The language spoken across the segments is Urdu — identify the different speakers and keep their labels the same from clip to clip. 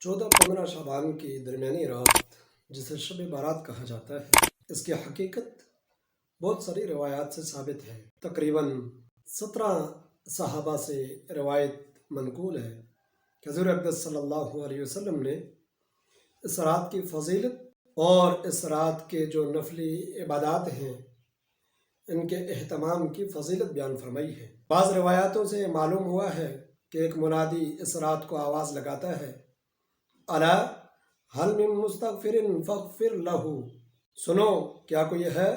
Speaker 1: 14-15 شعبان کی درمیانی رات جسے شب بارات کہا جاتا ہے، اس کی حقیقت بہت ساری روایات سے ثابت ہے۔ تقریباً 17 صحابہ سے روایت منقول ہے کہ حضور اقدس صلی اللہ علیہ وسلم نے اس رات کی فضیلت اور اس رات کے جو نفلی عبادات ہیں ان کے اہتمام کی فضیلت بیان فرمائی ہے۔ بعض روایاتوں سے معلوم ہوا ہے کہ ایک منادی اس رات کو آواز لگاتا ہے، الا هل من مستغفر فاغفر له، سنو کیا کوئی ہے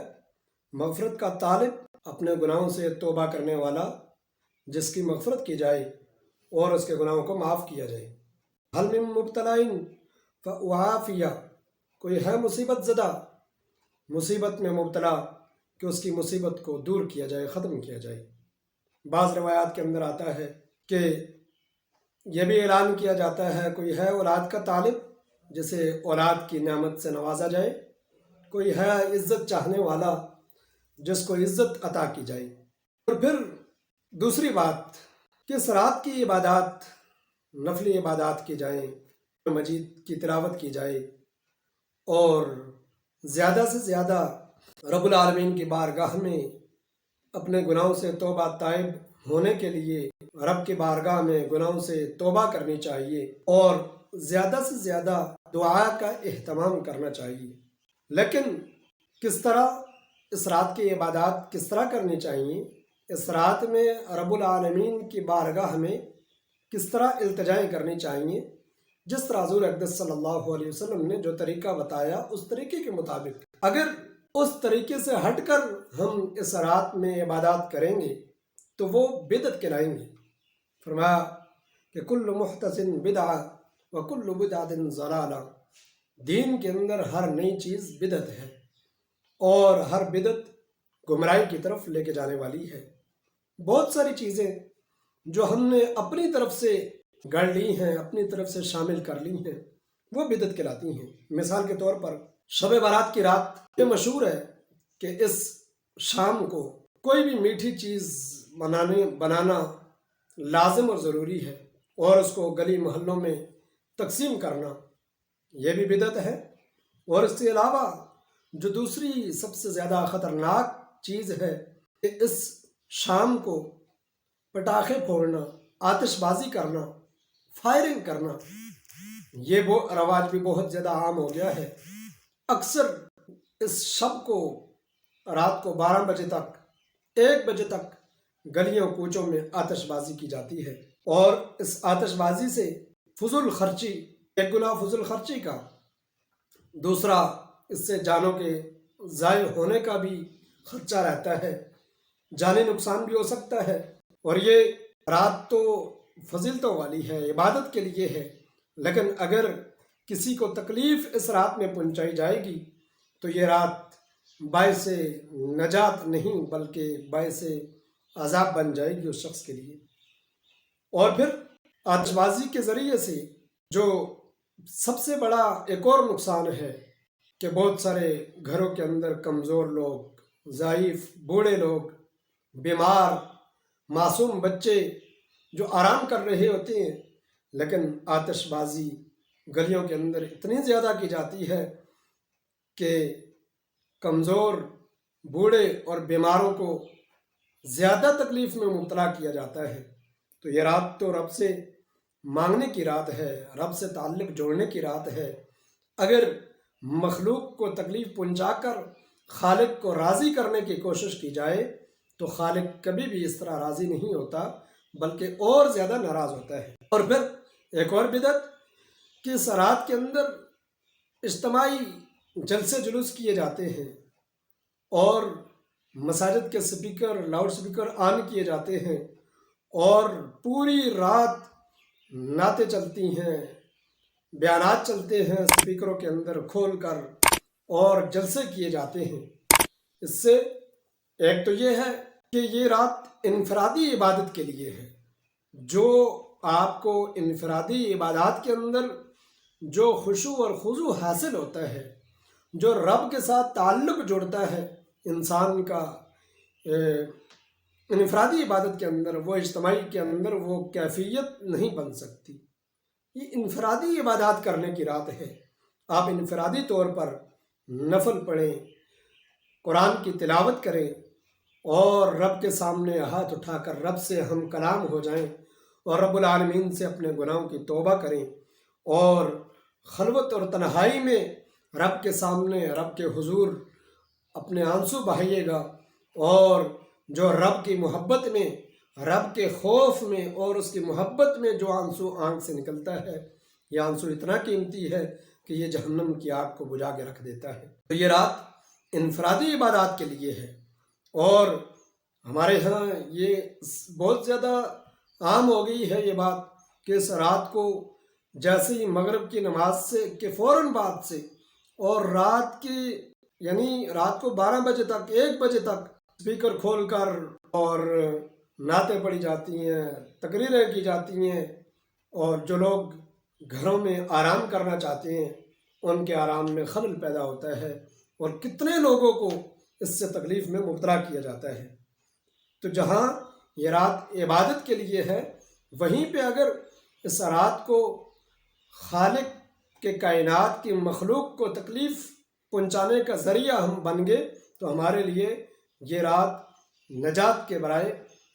Speaker 1: مغفرت کا طالب، اپنے گناہوں سے توبہ کرنے والا جس کی مغفرت کی جائے اور اس کے گناہوں کو معاف کیا جائے۔ هل من مبتلا فاعافیہ، کوئی ہے مصیبت زدہ، مصیبت میں مبتلا کہ اس کی مصیبت کو دور کیا جائے، ختم کیا جائے۔ بعض روایات کے اندر آتا ہے کہ یہ بھی اعلان کیا جاتا ہے کوئی ہے اولاد کا طالب جسے اولاد کی نعمت سے نوازا جائے، کوئی ہے عزت چاہنے والا جس کو عزت عطا کی جائے۔ اور پھر دوسری بات کہ اس رات کی عبادات، نفلی عبادات کی جائیں، مجید کی تلاوت کی جائے اور زیادہ سے زیادہ رب العالمین کی بارگاہ میں اپنے گناہوں سے توبہ طائب ہونے کے لیے رب کی بارگاہ میں گناہوں سے توبہ کرنی چاہیے اور زیادہ سے زیادہ دعا کا اہتمام کرنا چاہیے۔ لیکن کس طرح اس رات کی عبادات کس طرح کرنی چاہیے، اس رات میں رب العالمین کی بارگاہ میں کس طرح التجائیں کرنی چاہیے، جس طرح حضور اقدس صلی اللہ علیہ وسلم نے جو طریقہ بتایا اس طریقے کے مطابق اگر اس طریقے سے ہٹ کر ہم اس رات میں عبادات کریں گے تو وہ بدعت کہلائیں گے۔ فرمایا کہ کل محدث بدعہ وکل بدعۃ ضلالہ، دین کے اندر ہر نئی چیز بدعت ہے اور ہر بدعت گمراہی کی طرف لے کے جانے والی ہے۔ بہت ساری چیزیں جو ہم نے اپنی طرف سے گڑھ لی ہیں، اپنی طرف سے شامل کر لی ہیں، وہ بدعت کہلاتی ہیں۔ مثال کے طور پر شب بارات کی رات یہ مشہور ہے کہ اس شام کو کوئی بھی میٹھی چیز بنانا لازم اور ضروری ہے اور اس کو گلی محلوں میں تقسیم کرنا یہ بھی بدعت ہے۔ اور اس کے علاوہ جو دوسری سب سے زیادہ خطرناک چیز ہے کہ اس شام کو پٹاخے پھوڑنا، آتش بازی کرنا، فائرنگ کرنا، یہ وہ رواج بھی بہت زیادہ عام ہو گیا ہے۔ اکثر اس شب کو رات کو 12 بجے تک، 1 بجے تک گلیوں کوچوں میں آتش بازی کی جاتی ہے اور اس آتش بازی سے فضول خرچی، ایک گناہ فضول خرچی کا، دوسرا اس سے جانوں کے ضائع ہونے کا بھی خدشہ رہتا ہے، جانی نقصان بھی ہو سکتا ہے۔ اور یہ رات تو فضیلتوں والی ہے، عبادت کے لیے ہے، لیکن اگر کسی کو تکلیف اس رات میں پہنچائی جائے گی تو یہ رات باعث نجات نہیں بلکہ باعث عذاب بن جائے گی اس شخص کے لیے۔ اور پھر آتش بازی کے ذریعے سے جو سب سے بڑا ایک اور نقصان ہے کہ بہت سارے گھروں کے اندر کمزور لوگ، ضعیف، بوڑھے لوگ، بیمار، معصوم بچے جو آرام کر رہے ہوتے ہیں، لیکن آتش بازی گلیوں کے اندر اتنی زیادہ کی جاتی ہے کہ کمزور، بوڑھے اور بیماروں کو زیادہ تکلیف میں مبتلا کیا جاتا ہے۔ تو یہ رات تو رب سے مانگنے کی رات ہے، رب سے تعلق جوڑنے کی رات ہے۔ اگر مخلوق کو تکلیف پہنچا کر خالق کو راضی کرنے کی کوشش کی جائے تو خالق کبھی بھی اس طرح راضی نہیں ہوتا بلکہ اور زیادہ ناراض ہوتا ہے۔ اور پھر ایک اور بدعت کہ اس رات کے اندر اجتماعی جلسے جلوس کیے جاتے ہیں اور مساجد کے سپیکر، لاؤڈ سپیکر آن کیے جاتے ہیں اور پوری رات نعتیں چلتی ہیں، بیانات چلتے ہیں سپیکروں کے اندر کھول کر اور جلسے کیے جاتے ہیں۔ اس سے ایک تو یہ ہے کہ یہ رات انفرادی عبادت کے لیے ہے، جو آپ کو انفرادی عبادات کے اندر جو خشوع اور خضوع حاصل ہوتا ہے، جو رب کے ساتھ تعلق جوڑتا ہے انسان کا انفرادی عبادت کے اندر، وہ اجتماعی کے اندر وہ کیفیت نہیں بن سکتی۔ یہ انفرادی عبادات کرنے کی رات ہے۔ آپ انفرادی طور پر نفل پڑھیں، قرآن کی تلاوت کریں اور رب کے سامنے ہاتھ اٹھا کر رب سے ہم کلام ہو جائیں اور رب العالمین سے اپنے گناہوں کی توبہ کریں، اور خلوت اور تنہائی میں رب کے سامنے رب کے حضور اپنے آنسو بہائیے گا، اور جو رب کی محبت میں، رب کے خوف میں اور اس کی محبت میں جو آنسو آنکھ سے نکلتا ہے، یہ آنسو اتنا قیمتی ہے کہ یہ جہنم کی آگ کو بجھا کے رکھ دیتا ہے۔ تو یہ رات انفرادی عبادات کے لیے ہے، اور ہمارے ہاں یہ بہت زیادہ عام ہو گئی ہے یہ بات کہ اس رات کو جیسے ہی مغرب کی نماز سے کے فوراً بعد سے اور رات کو 12 بجے تک، 1 بجے تک اسپیکر کھول کر اور نعتیں پڑھی جاتی ہیں، تقریریں کی جاتی ہیں، اور جو لوگ گھروں میں آرام کرنا چاہتے ہیں ان کے آرام میں خلل پیدا ہوتا ہے، اور کتنے لوگوں کو اس سے تکلیف میں مبتلا کیا جاتا ہے۔ تو جہاں یہ رات عبادت کے لیے ہے، وہیں پہ اگر اس رات کو خالق کے کائنات کی مخلوق کو تکلیف پہنچانے کا ذریعہ ہم بن گئے تو ہمارے لیے یہ رات نجات کے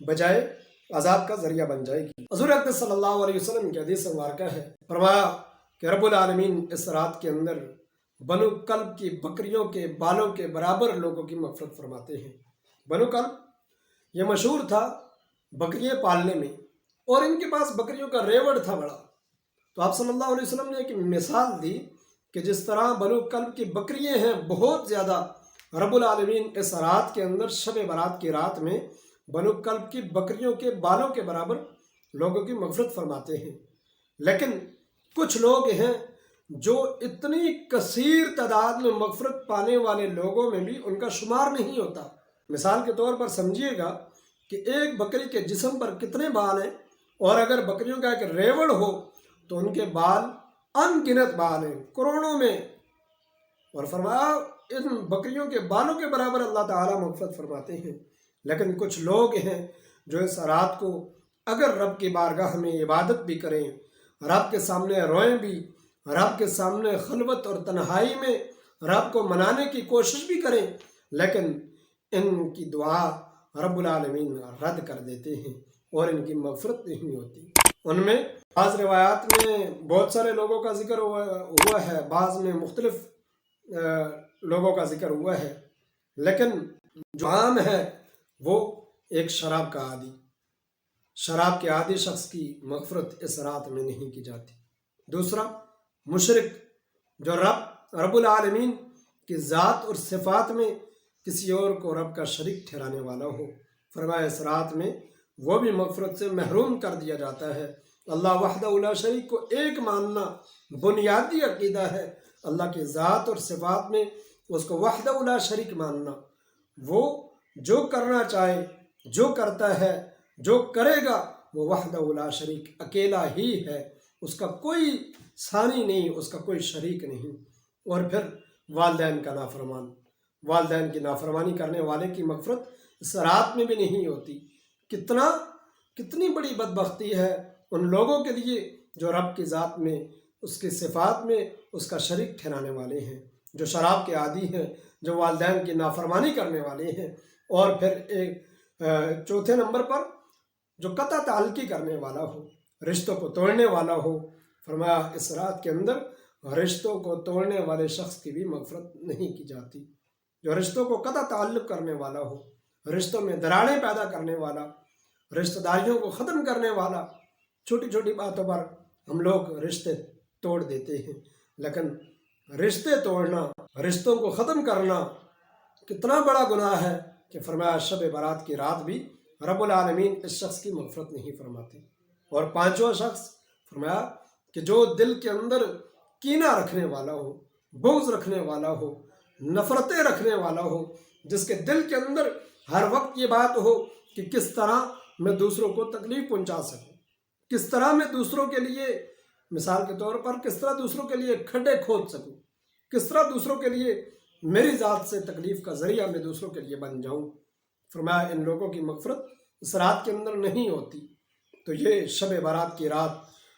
Speaker 1: بجائے عذاب کا ذریعہ بن جائے گی۔ حضور اقدس صلی اللہ علیہ وسلم کی حدیث مبارکہ ہے، فرمایا کہ رب العالمین اس رات کے اندر بنو کلب کی بکریوں کے بالوں کے برابر لوگوں کی مغفرت فرماتے ہیں۔ بنو کلب یہ مشہور تھا بکریاں پالنے میں، اور ان کے پاس بکریوں کا ریوڑ تھا بڑا۔ تو آپ صلی اللہ علیہ وسلم نے ایک مثال دی کہ جس طرح بنو کلب کی بکریاں ہیں بہت زیادہ، رب العالمین اس رات کے اندر شب برات کی رات میں بنو کلب کی بکریوں کے بالوں کے برابر لوگوں کی مغفرت فرماتے ہیں۔ لیکن کچھ لوگ ہیں جو اتنی کثیر تعداد میں مغفرت پانے والے لوگوں میں بھی ان کا شمار نہیں ہوتا۔ مثال کے طور پر سمجھیے گا کہ ایک بکری کے جسم پر کتنے بال ہیں، اور اگر بکریوں کا ایک ریوڑ ہو تو ان کے بال ان گنت بال ہیں، کروڑوں میں، اور فرمایا ان بکریوں کے بالوں کے برابر اللہ تعالیٰ مغفرت فرماتے ہیں۔ لیکن کچھ لوگ ہیں جو اس رات کو اگر رب کی بارگاہ میں عبادت بھی کریں، رب کے سامنے روئیں بھی، رب کے سامنے خلوت اور تنہائی میں رب کو منانے کی کوشش بھی کریں، لیکن ان کی دعا رب العالمین رد کر دیتے ہیں اور ان کی مغفرت نہیں ہوتی۔ ان میں بعض روایات میں بہت سارے لوگوں کا ذکر ہوا ہے، بعض میں مختلف لوگوں کا ذکر ہوا ہے، لیکن جو عام ہے وہ ایک شراب کا عادی، شراب کے عادی شخص کی مغفرت اس رات میں نہیں کی جاتی۔ دوسرا، مشرک جو رب العالمین کی ذات اور صفات میں کسی اور کو رب کا شریک ٹھہرانے والا ہو، فرمایا اس رات میں وہ بھی مغفرت سے محروم کر دیا جاتا ہے۔ اللہ وحدہ لا شریک کو ایک ماننا بنیادی عقیدہ ہے، اللہ کی ذات اور صفات میں اس کو وحدہ لا شریک ماننا، وہ جو کرنا چاہے، جو کرتا ہے، جو کرے گا، وہ وحدہ لا شریک اکیلا ہی ہے، اس کا کوئی ثانی نہیں، اس کا کوئی شریک نہیں۔ اور پھر والدین کا نافرمان، والدین کی نافرمانی کرنے والے کی مغفرت اس رات میں بھی نہیں ہوتی۔ کتنی بڑی بدبختی ہے ان لوگوں کے لیے جو رب کی ذات میں، اس کی صفات میں اس کا شریک ٹھہرانے والے ہیں، جو شراب کے عادی ہیں، جو والدین کی نافرمانی کرنے والے ہیں، اور پھر ایک چوتھے نمبر پر جو قطع تعلقی کرنے والا ہو، رشتوں کو توڑنے والا ہو۔ فرمایا اس رات کے اندر رشتوں کو توڑنے والے شخص کی بھی مغفرت نہیں کی جاتی۔ جو رشتوں کو قطع تعلق کرنے والا ہو، رشتوں میں دراڑیں پیدا کرنے والا، رشتہ داریوں کو ختم کرنے والا، چھوٹی چھوٹی باتوں پر ہم لوگ رشتے توڑ دیتے ہیں، لیکن رشتے توڑنا، رشتوں کو ختم کرنا کتنا بڑا گناہ ہے کہ فرمایا شب برات کی رات بھی رب العالمین اس شخص کی مغفرت نہیں فرماتے۔ اور پانچواں شخص فرمایا کہ جو دل کے اندر کینہ رکھنے والا ہو، بغض رکھنے والا ہو، نفرتیں رکھنے والا ہو، جس کے دل کے اندر ہر وقت یہ بات ہو کہ کس طرح میں دوسروں کو تکلیف پہنچا سکوں، کس طرح میں دوسروں کے لیے، مثال کے طور پر کس طرح دوسروں کے لیے کھڈے کھود سکوں، کس طرح دوسروں کے لیے میری ذات سے تکلیف کا ذریعہ میں دوسروں کے لیے بن جاؤں۔ فرمایا ان لوگوں کی مغفرت اس رات کے اندر نہیں ہوتی۔ تو یہ شب برات کی رات